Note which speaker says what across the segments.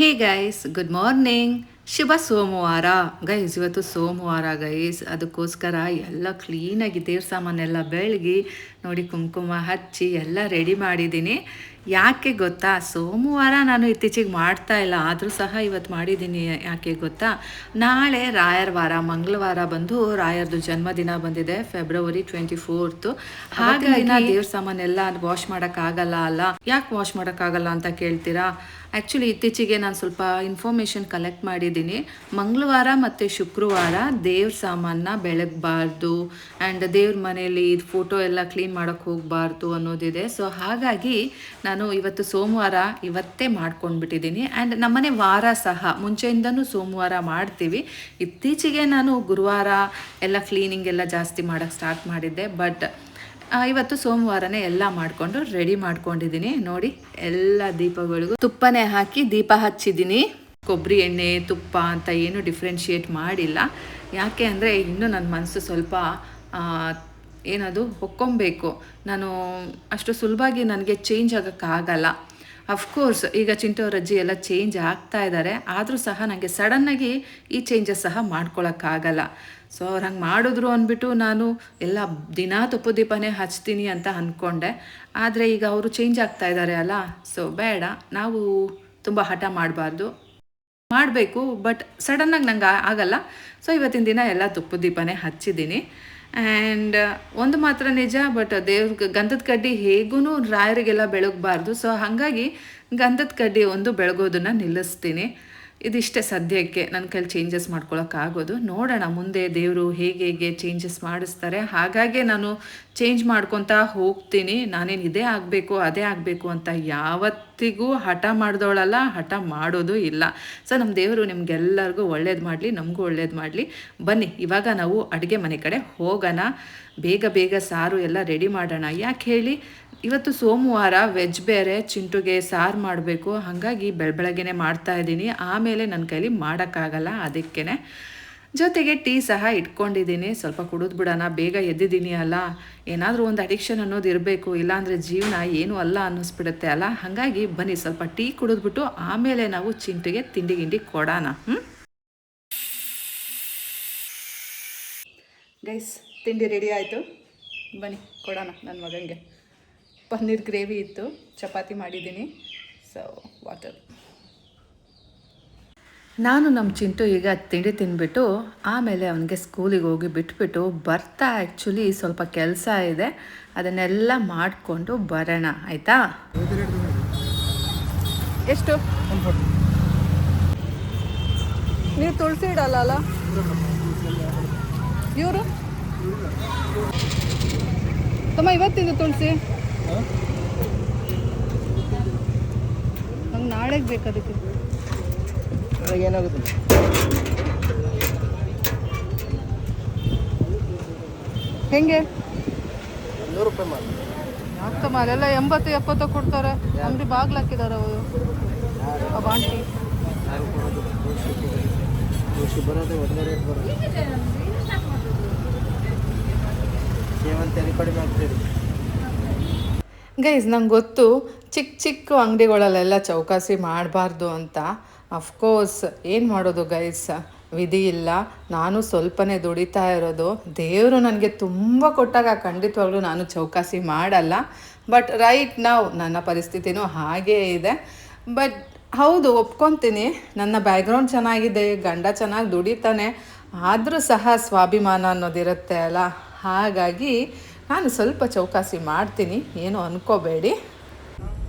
Speaker 1: ಹೇ guys, good morning. ಶುಭ ಸೋಮವಾರ guys. ಇವತ್ತು ಸೋಮವಾರ ಗೈಸ್, ಅದಕ್ಕೋಸ್ಕರ ಎಲ್ಲ ಕ್ಲೀನಾಗಿ ದೇವ್ರ ಸಾಮಾನೆಲ್ಲ ಬೆಳಗಿ ನೋಡಿ ಕುಂಕುಮ ಹಚ್ಚಿ ಎಲ್ಲ ರೆಡಿ ಮಾಡಿದ್ದೀನಿ. ಯಾಕೆ ಗೊತ್ತಾ, ಸೋಮವಾರ ನಾನು ಇತ್ತೀಚೆಗೆ ಮಾಡ್ತಾ ಇಲ್ಲ, ಆದರೂ ಸಹ ಇವತ್ತು ಮಾಡಿದ್ದೀನಿ. ಯಾಕೆ ಗೊತ್ತಾ, ನಾಳೆ ರಾಯರ ವಾರ, ಮಂಗಳವಾರ ಬಂದು ರಾಯರದು ಜನ್ಮದಿನ ಬಂದಿದೆ, ಫೆಬ್ರವರಿ 24. ಹಾಗಾಗಿ ದೇವ್ರ ಸಾಮಾನೆಲ್ಲ ವಾಶ್ ಮಾಡೋಕ್ಕಾಗಲ್ಲ ಅಲ್ಲ. ಯಾಕೆ ವಾಶ್ ಮಾಡೋಕ್ಕಾಗಲ್ಲ ಅಂತ ಕೇಳ್ತೀರಾ? ಆ್ಯಕ್ಚುಲಿ ಇತ್ತೀಚೆಗೆ ನಾನು ಸ್ವಲ್ಪ ಇನ್ಫಾರ್ಮೇಷನ್ ಕಲೆಕ್ಟ್ ಮಾಡಿದ್ದೀನಿ. ಮಂಗಳವಾರ ಮತ್ತು ಶುಕ್ರವಾರ ದೇವ್ರ ಸಾಮಾನ ಬೆಳಗಬಾರ್ದು, ಆ್ಯಂಡ್ ದೇವ್ರ ಮನೆಯಲ್ಲಿ ಫೋಟೋ ಎಲ್ಲ ಕ್ಲೀನ್ ಮಾಡೋಕ್ಕೆ ಹೋಗಬಾರ್ದು ಅನ್ನೋದಿದೆ. ಸೊ ಹಾಗಾಗಿ ನಾನು ಇವತ್ತು ಸೋಮವಾರ ಇವತ್ತೇ ಮಾಡ್ಕೊಂಡ್ಬಿಟ್ಟಿದ್ದೀನಿ. ಆ್ಯಂಡ್ ನಮ್ಮನೆ ವಾರ ಸಹ ಮುಂಚೆಯಿಂದನೂ ಸೋಮವಾರ ಮಾಡ್ತೀವಿ. ಇತ್ತೀಚೆಗೆ ನಾನು ಗುರುವಾರ ಎಲ್ಲ ಕ್ಲೀನಿಂಗ್ ಎಲ್ಲ ಜಾಸ್ತಿ ಮಾಡೋಕ್ಕೆ ಸ್ಟಾರ್ಟ್ ಮಾಡಿದ್ದೆ. ಬಟ್ ಇವತ್ತು ಸೋಮವಾರನೇ ಎಲ್ಲ ಮಾಡಿಕೊಂಡು ರೆಡಿ ಮಾಡ್ಕೊಂಡಿದ್ದೀನಿ. ನೋಡಿ, ಎಲ್ಲ ದೀಪಗಳಿಗೂ ತುಪ್ಪನೇ ಹಾಕಿ ದೀಪ ಹಚ್ಚಿದ್ದೀನಿ. ಕೊಬ್ಬರಿ ಎಣ್ಣೆ ತುಪ್ಪ ಅಂತ ಏನು ಡಿಫ್ರೆನ್ಷಿಯೇಟ್ ಮಾಡಿಲ್ಲ. ಯಾಕೆ ಅಂದರೆ ಇನ್ನೂ ನನ್ನ ಮನಸ್ಸು ಸ್ವಲ್ಪ ಏನದು ಹೊಕ್ಕೊಬೇಕು. ನಾನು ಅಷ್ಟು ಸುಲಭವಾಗಿ ನನಗೆ ಚೇಂಜ್ ಆಗೋಕ್ಕಾಗಲ್ಲ. ಅಫ್ಕೋರ್ಸ್ ಈಗ ಚಿಂಟು ಅವ್ರ ಅಜ್ಜಿ ಎಲ್ಲ ಚೇಂಜ್ ಆಗ್ತಾ ಇದ್ದಾರೆ, ಆದರೂ ಸಹ ನನಗೆ ಸಡನ್ನಾಗಿ ಈ ಚೇಂಜಸ್ ಸಹ ಮಾಡ್ಕೊಳಕ್ಕಾಗಲ್ಲ. ಸೊ ಅವ್ರು ಹಂಗೆ ಮಾಡಿದ್ರು ಅಂದ್ಬಿಟ್ಟು ನಾನು ಎಲ್ಲ ದಿನ ತುಪ್ಪ ದೀಪನೇ ಹಚ್ತೀನಿ ಅಂತ ಅಂದ್ಕೊಂಡೆ. ಆದರೆ ಈಗ ಅವರು ಚೇಂಜ್ ಆಗ್ತಾ ಇದ್ದಾರೆ ಅಲ್ಲ, ಸೊ ಬೇಡ, ನಾವು ತುಂಬ ಹಠ ಮಾಡಬಾರ್ದು. ಮಾಡಬೇಕು, ಬಟ್ ಸಡನ್ನಾಗಿ ನಂಗೆ ಆಗಲ್ಲ. ಸೊ ಇವತ್ತಿನ ದಿನ ಎಲ್ಲ ತುಪ್ಪ ದೀಪನೇ ಹಚ್ಚಿದ್ದೀನಿ. ಆ್ಯಂಡ್ ಒಂದು ಮಾತ್ರ ನಿಜ, ಬಟ್ ದೇವ್ರಿಗೆ ಗಂಧದ ಕಡ್ಡಿ ಹೇಗೂ ರಾಯರಿಗೆಲ್ಲ ಬೆಳಗಬಾರ್ದು. ಸೊ ಹಾಗಾಗಿ ಗಂಧದ ಕಡ್ಡಿ ಒಂದು ಬೆಳಗೋದನ್ನು ನಿಲ್ಲಿಸ್ತೀನಿ. ಇದಿಷ್ಟೇ ಸದ್ಯಕ್ಕೆ ನನ್ನ ಕೈಲಿ ಚೇಂಜಸ್ ಮಾಡ್ಕೊಳಕ್ಕಾಗೋದು. ನೋಡೋಣ ಮುಂದೆ ದೇವರು ಹೇಗೆ ಚೇಂಜಸ್ ಮಾಡಿಸ್ತಾರೆ, ಹಾಗಾಗಿ ನಾನು ಚೇಂಜ್ ಮಾಡ್ಕೊತಾ ಹೋಗ್ತೀನಿ. ನಾನೇನು ಇದೇ ಆಗಬೇಕು ಅದೇ ಆಗಬೇಕು ಅಂತ ಯಾವತ್ತಿಗೂ ಹಠ ಮಾಡಿದವಳಲ್ಲ, ಹಠ ಮಾಡೋದು ಇಲ್ಲ. ಸೊ ನಮ್ಮ ದೇವರು ನಿಮಗೆಲ್ಲರಿಗೂ ಒಳ್ಳೇದು ಮಾಡಲಿ, ನಮಗೂ ಒಳ್ಳೇದು ಮಾಡಲಿ. ಬನ್ನಿ ಇವಾಗ ನಾವು ಅಡುಗೆ ಮನೆ ಕಡೆ ಹೋಗೋಣ. ಬೇಗ ಸಾರು ಎಲ್ಲ ರೆಡಿ ಮಾಡೋಣ. ಯಾಕೆ ಹೇಳಿ, ಇವತ್ತು ಸೋಮವಾರ, ವೆಜ್ ಬೇರೆ, ಚಿಂಟುಗೆ ಸಾರು ಮಾಡಬೇಕು. ಹಾಗಾಗಿ ಬೆಳಗ್ಗೆನೇ ಮಾಡ್ತಾಯಿದ್ದೀನಿ. ಆಮೇಲೆ ನನ್ನ ಕೈಲಿ ಮಾಡೋಕ್ಕಾಗಲ್ಲ, ಅದಕ್ಕೇ. ಜೊತೆಗೆ ಟೀ ಸಹ ಇಟ್ಕೊಂಡಿದ್ದೀನಿ. ಸ್ವಲ್ಪ ಕುಡಿದು ಬಿಡೋಣ, ಬೇಗ ಎದ್ದಿದ್ದೀನಿ ಅಲ್ಲ. ಏನಾದರೂ ಒಂದು ಅಡಿಕ್ಷನ್ ಅನ್ನೋದು ಇರಬೇಕು, ಇಲ್ಲಾಂದರೆ ಜೀವನ ಏನೂ ಅಲ್ಲ ಅನ್ನಿಸ್ಬಿಡುತ್ತೆ ಅಲ್ಲ. ಹಾಗಾಗಿ ಬನ್ನಿ ಸ್ವಲ್ಪ ಟೀ ಕುಡಿದ್ಬಿಟ್ಟು ಆಮೇಲೆ ನಾವು ಚಿಂಟುಗೆ ತಿಂಡಿ ಗಿಂಡಿ ಕೊಡೋಣ. ಗೈಸ್, ತಿಂಡಿ ರೆಡಿ ಆಯಿತು, ಬನ್ನಿ ಕೊಡೋಣ ನನ್ನ ಮಗನಿಗೆ. ಪನ್ನೀರ್ ಗ್ರೇವಿ ಇತ್ತು, ಚಪಾತಿ ಮಾಡಿದ್ದೀನಿ. So water. ನಾನು ನಮ್ಮ ಚಿಂಟು ಈಗ ತಿಂಡಿ ತಿಂದ್ಬಿಟ್ಟು ಆಮೇಲೆ ಅವನಿಗೆ ಸ್ಕೂಲಿಗೆ ಹೋಗಿ ಬಿಟ್ಬಿಟ್ಟು ಬರ್ತಾ ಆ್ಯಕ್ಚುಲಿ ಸ್ವಲ್ಪ ಕೆಲಸ ಇದೆ, ಅದನ್ನೆಲ್ಲ ಮಾಡಿಕೊಂಡು ಬರೋಣ. ಆಯಿತಾ? ಎಷ್ಟು? ನೀವು ತುಳಸಿ ಇಡಲ್ಲ ಇವರು ತಮ್ಮ ಇವತ್ತಿಂದು ತುಳಸಿ ನಂಗೆ ನಾಳೆಗೆ ಬೇಕು. ಅದಕ್ಕೆ
Speaker 2: ಏನಾಗುತ್ತೆ?
Speaker 1: ಹೆಂಗೆ?
Speaker 2: 100 ರೂಪಾಯಿ ಮಾಲ್.
Speaker 1: ಆಗ್ತಮ್ಮ, ಅಲ್ಲೆಲ್ಲ 80-70 ಕೊಡ್ತಾರೆ. ಅಂಗಡಿ ಬಾಗ್ಲಾಕಿದ್ದಾರೆ ಅವರು ಆ ಬಾಂಟಿ.
Speaker 2: ಬರೋದು ಒಂದೇ ರೇಟ್ ಬರೋದು. ಸೇವಂತಿ ಕಡಿಮೆ ಆಗ್ತೀರಿ
Speaker 1: ಗೈಸ್. ನಂಗೆ ಗೊತ್ತು ಚಿಕ್ಕ ಅಂಗಡಿಗಳಲ್ಲೆಲ್ಲ ಚೌಕಾಸಿ ಮಾಡಬಾರ್ದು ಅಂತ. ಅಫ್ಕೋರ್ಸ್ ಏನು ಮಾಡೋದು ಗೈಸ್, ವಿಧಿ ಇಲ್ಲ. ನಾನು ಸ್ವಲ್ಪನೇ ದುಡಿತಾ ಇರೋದು. ದೇವರು ನನಗೆ ತುಂಬ ಕೊಟ್ಟಾಗ ಖಂಡಿತವಾಗ್ಲೂ ನಾನು ಚೌಕಾಸಿ ಮಾಡಲ್ಲ. ಬಟ್ ರೈಟ್ ನಾವು ನನ್ನ ಪರಿಸ್ಥಿತಿನೂ ಹಾಗೇ ಇದೆ. ಬಟ್ ಹೌದು, ಒಪ್ಕೊತೀನಿ, ನನ್ನ ಬ್ಯಾಕ್ಗ್ರೌಂಡ್ ಚೆನ್ನಾಗಿದೆ, ಗಂಡ ಚೆನ್ನಾಗಿ ದುಡಿತಾನೆ, ಆದರೂ ಸಹ ಸ್ವಾಭಿಮಾನ ಅನ್ನೋದಿರುತ್ತೆ ಅಲ್ಲ. ಹಾಗಾಗಿ ನಾನು ಸ್ವಲ್ಪ ಚೌಕಾಸಿ ಮಾಡ್ತೀನಿ, ಏನು ಅನ್ಕೋಬೇಡಿ.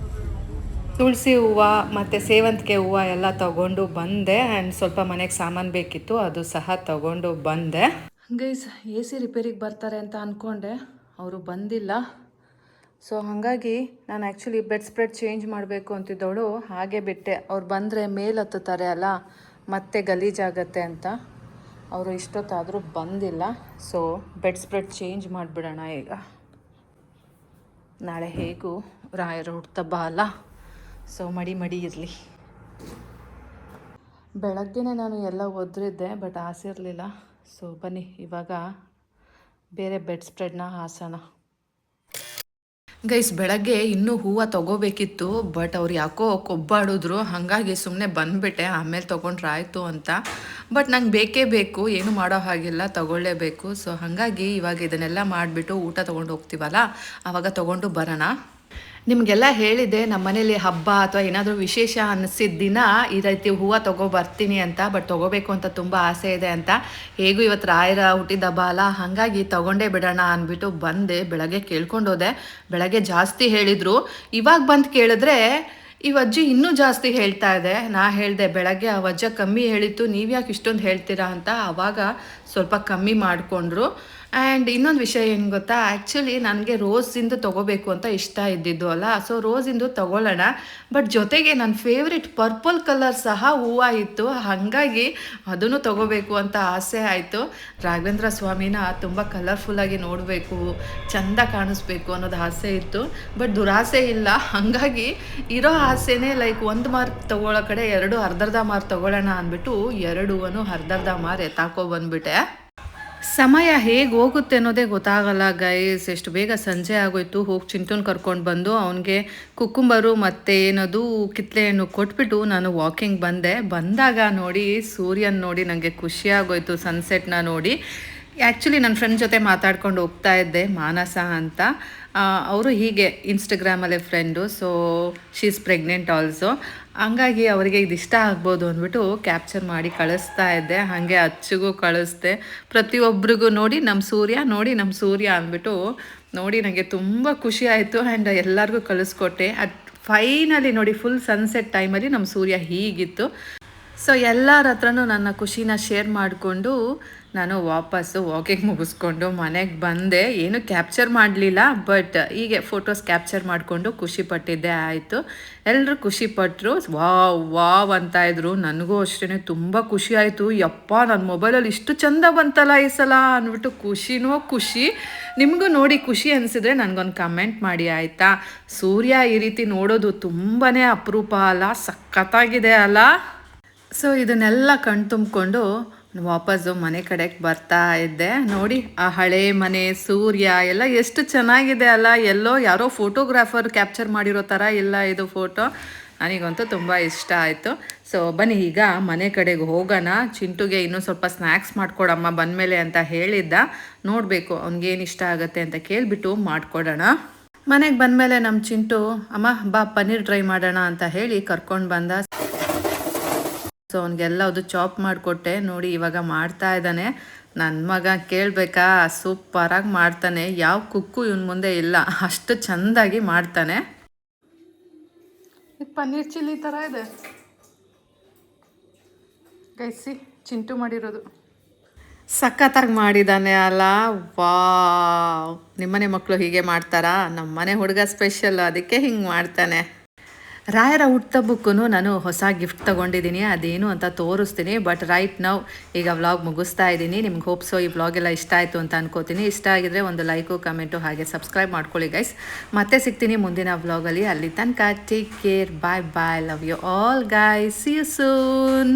Speaker 1: ತುಳಸಿ ಹೂವು ಮತ್ತು ಸೇವಂತಿಗೆ ಹೂವು ಎಲ್ಲ ತಗೊಂಡು ಬಂದೆ. ಆ್ಯಂಡ್ ಸ್ವಲ್ಪ ಮನೆಗೆ ಸಾಮಾನು ಬೇಕಿತ್ತು, ಅದು ಸಹ ತಗೊಂಡು ಬಂದೆ. ಗೈಸ್, AC ರಿಪೇರಿಗೆ ಬರ್ತಾರೆ ಅಂತ ಅಂದ್ಕೊಂಡೆ, ಅವರು ಬಂದಿಲ್ಲ. ಸೊ ಹಾಗಾಗಿ ನಾನು ಆ್ಯಕ್ಚುಲಿ ಬೆಡ್ ಸ್ಪ್ರೆಡ್ ಚೇಂಜ್ ಮಾಡಬೇಕು ಅಂತಿದ್ದವಳು, ಹಾಗೆ ಬಿಟ್ಟೆ. ಅವ್ರು ಬಂದರೆ ಮೇಲೆ ಹತ್ತುತ್ತಾರೆ ಅಲ್ಲ, ಮತ್ತೆ ಗಲೀಜಾಗತ್ತೆ ಅಂತ. ಅವರು ಇಷ್ಟೊತ್ತಾದರೂ ಬಂದಿಲ್ಲ. ಸೊ ಬೆಡ್ ಸ್ಪ್ರೆಡ್ ಚೇಂಜ್ ಮಾಡಿಬಿಡೋಣ ಈಗ. ನಾಳೆ ಹೇಗೂ ರಾಯರ ಹುಟ್ಟುಹಬ್ಬ ಅಲ್ಲ, ಸೊ ಮಡಿ ಇರಲಿ. ಬೆಳಗ್ಗೆನೇ ನಾನು ಎಲ್ಲ ಒದ್ರಿದ್ದೆ, ಬಟ್ ಹಾಸಿರಲಿಲ್ಲ. ಸೊ ಬನ್ನಿ ಇವಾಗ ಬೇರೆ ಬೆಡ್ ಸ್ಪ್ರೆಡ್ನ ಹಾಸೋಣ. ಗೈಸ್ ಬೆಳಗ್ಗೆ ಇನ್ನೂ ಹೂವು ತೊಗೋಬೇಕಿತ್ತು, ಬಟ್ ಅವ್ರು ಯಾಕೋ ಕೊಬ್ಬಾಡಿದ್ರು, ಹಾಗಾಗಿ ಸುಮ್ಮನೆ ಬಂದುಬಿಟ್ಟೆ, ಆಮೇಲೆ ತೊಗೊಂಡ್ರೆ ಆಯಿತು ಅಂತ. ಬಟ್ ನಂಗೆ ಬೇಕೇ ಬೇಕು, ಏನು ಮಾಡೋ ಹಾಗಿಲ್ಲ, ತೊಗೊಳ್ಳೇಬೇಕು. ಸೊ ಹಾಗಾಗಿ ಇವಾಗ ಇದನ್ನೆಲ್ಲ ಮಾಡಿಬಿಟ್ಟು ಊಟ ತೊಗೊಂಡು ಹೋಗ್ತೀವಲ್ಲ, ಆವಾಗ ತೊಗೊಂಡು ಬರೋಣ. ನಿಮಗೆಲ್ಲ ಹೇಳಿದೆ ನಮ್ಮ ಮನೇಲಿ ಹಬ್ಬ ಅಥವಾ ಏನಾದರೂ ವಿಶೇಷ ಅನ್ನಿಸಿದ ದಿನ ಈ ರೀತಿ ಹೂವು ತೊಗೊಬರ್ತೀನಿ ಅಂತ, ಬಟ್ ತೊಗೋಬೇಕು ಅಂತ ತುಂಬ ಆಸೆ ಇದೆ ಅಂತ. ಹೇಗೂ ಇವತ್ತು ರಾಯರ ಹುಟ್ಟಿದ ಹಬ್ಬ ಅಲ್ಲ, ಹಾಗಾಗಿ ತೊಗೊಂಡೇ ಬಿಡೋಣ ಅಂದ್ಬಿಟ್ಟು ಬಂದೆ. ಬೆಳಗ್ಗೆ ಕೇಳ್ಕೊಂಡೋದೆ, ಬೆಳಗ್ಗೆ ಜಾಸ್ತಿ ಹೇಳಿದರು, ಇವಾಗ ಬಂದು ಕೇಳಿದ್ರೆ ಈ ಅಜ್ಜಿ ಇನ್ನೂ ಜಾಸ್ತಿ ಹೇಳ್ತಾ ಇದೆ. ನಾ ಹೇಳಿದೆ ಬೆಳಗ್ಗೆ ಆ ಅಜ್ಜ ಕಮ್ಮಿ ಹೇಳಿತ್ತು, ನೀವು ಯಾಕೆ ಇಷ್ಟೊಂದು ಹೇಳ್ತೀರಾ ಅಂತ. ಆವಾಗ ಸ್ವಲ್ಪ ಕಮ್ಮಿ ಮಾಡಿಕೊಂಡ್ರು. ಆ್ಯಂಡ್ ಇನ್ನೊಂದು ವಿಷಯ ಏನು ಗೊತ್ತಾ, ಆ್ಯಕ್ಚುಲಿ ನನಗೆ ರೋಸಿಂದು ತೊಗೋಬೇಕು ಅಂತ ಇಷ್ಟ ಇದ್ದಿದ್ದು ಅಲ್ಲ, ಸೊ ರೋಸಿಂದು ತೊಗೊಳ್ಳೋಣ. ಬಟ್ ಜೊತೆಗೆ ನನ್ನ ಫೇವ್ರೆಟ್ ಪರ್ಪಲ್ ಕಲರ್ ಸಹ ಹೂವು ಇತ್ತು, ಹಾಗಾಗಿ ಅದನ್ನು ತೊಗೋಬೇಕು ಅಂತ ಆಸೆ ಆಯಿತು. ರಾಘವೇಂದ್ರ ಸ್ವಾಮಿನ ತುಂಬ ಕಲರ್ಫುಲ್ಲಾಗಿ ನೋಡಬೇಕು, ಚೆಂದ ಕಾಣಿಸ್ಬೇಕು ಅನ್ನೋದು ಆಸೆ ಇತ್ತು. ಬಟ್ ದುರಾಸೆ ಇಲ್ಲ, ಹಾಗಾಗಿ ಇರೋ ಆಸೆನೇ ಲೈಕ್ ಒಂದು ಮಾರ್ಕ್ ತೊಗೊಳ್ಳೋ ಕಡೆ ಎರಡು ಅರ್ಧರ್ಧ ಮಾರ್ಕ್ ತೊಗೊಳ್ಳೋಣ ಅಂದ್ಬಿಟ್ಟು 2 ಹೂವನ್ನು ಅರ್ಧರ್ಧ ಮಾರು ಎತ್ತಾಕೊ ಬಂದುಬಿಟ್ಟೆ. ಸಮಯ ಹೇಗೆ ಹೋಗುತ್ತೆ ಅನ್ನೋದೇ ಗೊತ್ತಾಗಲ್ಲ ಗೈಸ್. ಎಷ್ಟು ಬೇಗ ಸಂಜೆ ಆಗೋಯ್ತು. ಹೋಗಿ ಚಿಂಟುನ್ ಕರ್ಕೊಂಡು ಬಂದು ಅವನಿಗೆ ಕುಕ್ಕುಂಬರು ಮತ್ತು ಏನದು ಕಿತ್ತಳೆ ಹಣ್ಣು ಕೊಟ್ಬಿಟ್ಟು ನಾನು ವಾಕಿಂಗ್ ಬಂದಾಗ ನೋಡಿ ಸೂರ್ಯನ ನೋಡಿ ನನಗೆ ಖುಷಿಯಾಗೋಯ್ತು, ಸನ್ಸೆಟ್ನ ನೋಡಿ. ಆ್ಯಕ್ಚುಲಿ ನನ್ನ ಫ್ರೆಂಡ್ ಜೊತೆ ಮಾತಾಡ್ಕೊಂಡು ಹೋಗ್ತಾ ಇದ್ದೆ, ಮಾನಸ ಅಂತ. ಅವರು ಹೀಗೆ ಇನ್ಸ್ಟಾಗ್ರಾಮಲ್ಲೇ friend, so she is pregnant also. ಹಂಗಾಗಿ ಅವರಿಗೆ ಇದಿಷ್ಟ ಆಗ್ಬೋದು ಅಂದ್ಬಿಟ್ಟು ಕ್ಯಾಪ್ಚರ್ ಮಾಡಿ ಕಳಿಸ್ತಾ ಇದ್ದೆ. ಹಾಗೆ ಅಚ್ಚಿಗೂ ಕಳಿಸ್ದೆ, ಪ್ರತಿಯೊಬ್ಬರಿಗೂ ನೋಡಿ ನಮ್ಮ ಸೂರ್ಯ ಅಂದ್ಬಿಟ್ಟು ನೋಡಿ ನನಗೆ ತುಂಬ ಖುಷಿ ಆಯಿತು. ಆ್ಯಂಡ್ ಎಲ್ಲರಿಗೂ ಕಳಿಸ್ಕೊಟ್ಟೆ. ಫೈನಲಿ ನೋಡಿ ಫುಲ್ ಸನ್ಸೆಟ್ ಟೈಮಲ್ಲಿ ನಮ್ಮ ಸೂರ್ಯ ಹೀಗಿತ್ತು. ಸೊ ಎಲ್ಲರ ಹತ್ರನೂ ನನ್ನ ಖುಷಿನ ಶೇರ್ ಮಾಡಿಕೊಂಡು ನಾನು ವಾಪಸ್ಸು ವಾಕಿಂಗ್ ಮುಗಿಸ್ಕೊಂಡು ಮನೆಗೆ ಬಂದೆ. ಏನು ಕ್ಯಾಪ್ಚರ್ ಮಾಡಲಿಲ್ಲ, ಬಟ್ ಹೀಗೆ ಫೋಟೋಸ್ ಕ್ಯಾಪ್ಚರ್ ಮಾಡಿಕೊಂಡು ಖುಷಿಪಟ್ಟಿದ್ದೆ ಆಯಿತು. ಎಲ್ಲರೂ ಖುಷಿಪಟ್ಟರು, ವಾವ್ ಅಂತಾಯಿದ್ರು. ನನಗೂ ಅಷ್ಟೇ ತುಂಬ ಖುಷಿ ಆಯಿತು. ಯಪ್ಪ ನನ್ನ ಮೊಬೈಲಲ್ಲಿ ಇಷ್ಟು ಚೆಂದ ಬಂತಲ್ಲ ಈ ಸಲ ಅಂದ್ಬಿಟ್ಟು ಖುಷಿ. ನಿಮಗೂ ನೋಡಿ ಖುಷಿ ಅನಿಸಿದ್ರೆ ನನಗೊಂದು ಕಮೆಂಟ್ ಮಾಡಿ ಆಯಿತಾ. ಸೂರ್ಯ ಈ ರೀತಿ ನೋಡೋದು ತುಂಬಾ ಅಪರೂಪ ಅಲ್ಲ, ಸಖತ್ತಾಗಿದೆ ಅಲ್ಲ. ಸೊ ಇದನ್ನೆಲ್ಲ ಕಣ್ ತುಂಬಿಕೊಂಡು ವಾಪಸ್ಸು ಮನೆ ಕಡೆಗೆ ಬರ್ತಾ ಇದ್ದೆ. ನೋಡಿ ಆ ಹಳೆ ಮನೆ, ಸೂರ್ಯ ಎಲ್ಲ ಎಷ್ಟು ಚೆನ್ನಾಗಿದೆ ಅಲ್ಲ. ಎಲ್ಲೋ ಯಾರೋ ಫೋಟೋಗ್ರಾಫರ್ ಕ್ಯಾಪ್ಚರ್ ಮಾಡಿರೋ ಥರ ಇಲ್ಲ ಇದು ಫೋಟೋ. ನನಗಂತೂ ತುಂಬ ಇಷ್ಟ ಆಯಿತು. ಸೊ ಬನ್ನಿ ಈಗ ಮನೆ ಕಡೆಗೆ ಹೋಗೋಣ. ಚಿಂಟುಗೆ ಇನ್ನೂ ಸ್ವಲ್ಪ ಸ್ನ್ಯಾಕ್ಸ್ ಮಾಡಿಕೊಡಮ್ಮ ಬಂದಮೇಲೆ ಅಂತ ಹೇಳಿದ್ದ. ನೋಡಬೇಕು ಅವ್ನಿಗೇನು ಇಷ್ಟ ಆಗುತ್ತೆ ಅಂತ ಕೇಳಿಬಿಟ್ಟು ಮಾಡಿಕೊಡೋಣ. ಮನೆಗೆ ಬಂದಮೇಲೆ ನಮ್ಮ ಚಿಂಟು ಅಮ್ಮ ಬಾ ಪನ್ನೀರ್ ಡ್ರೈ ಮಾಡೋಣ ಅಂತ ಹೇಳಿ ಕರ್ಕೊಂಡು ಬಂದ. ಸೊ ಅವ್ನಿಗೆಲ್ಲ ಅದು ಚಾಪ್ ಮಾಡಿಕೊಟ್ಟೆ. ನೋಡಿ ಇವಾಗ ಮಾಡ್ತಾ ಇದ್ದಾನೆ. ನನ್ನ ಮಗ ಕೇಳಬೇಕಾ, ಸೂಪರಾಗಿ ಮಾಡ್ತಾನೆ. ಯಾವ ಕುಕ್ಕು ಇವನ ಮುಂದೆ ಇಲ್ಲ, ಅಷ್ಟು ಚೆಂದಾಗಿ ಮಾಡ್ತಾನೆ. ಇದು ಪನ್ನೀರ್ ಚಿಲ್ಲಿ ಥರ ಇದೆ ಗೈಸಿ, ಚಿಂಟು ಮಾಡಿರೋದು. ಸಖತ್ತಾಗಿ ಮಾಡಿದ್ದಾನೆ ಅಲ್ಲ. ವಾವ್, ನಿಮ್ಮನೆ ಮಕ್ಕಳು ಹೀಗೆ ಮಾಡ್ತಾರಾ? ನಮ್ಮನೆ ಹುಡುಗ ಸ್ಪೆಷಲ್, ಅದಕ್ಕೆ ಹಿಂಗೆ ಮಾಡ್ತಾನೆ. ರಾಯರ ಹುಟ್ಟುಹಬ್ಬಕ್ಕೂ ನಾನು ಹೊಸ ಗಿಫ್ಟ್ ತೊಗೊಂಡಿದ್ದೀನಿ, ಅದೇನು ಅಂತ ತೋರಿಸ್ತೀನಿ. ಬಟ್ ರೈಟ್ ನೌ ಈಗ ವ್ಲಾಗ್ ಮುಗಿಸ್ತಾ ಇದ್ದೀನಿ. ನಿಮ್ಗೆ ಹೋಪ್ಸೋ ಈ ವ್ಲಾಗೆಲ್ಲ ಇಷ್ಟ ಆಯಿತು ಅಂತ ಅನ್ಕೋತೀನಿ. ಇಷ್ಟ ಆಗಿದ್ರೆ ಒಂದು ಲೈಕು, ಕಮೆಂಟು ಹಾಗೆ ಸಬ್ಸ್ಕ್ರೈಬ್ ಮಾಡ್ಕೊಳ್ಳಿ ಗೈಸ್. ಮತ್ತೆ ಸಿಗ್ತೀನಿ ಮುಂದಿನ ವ್ಲಾಗಲ್ಲಿ. ಅಲ್ಲಿ ತನಕ take care, bye bye, love you all guys, see you soon.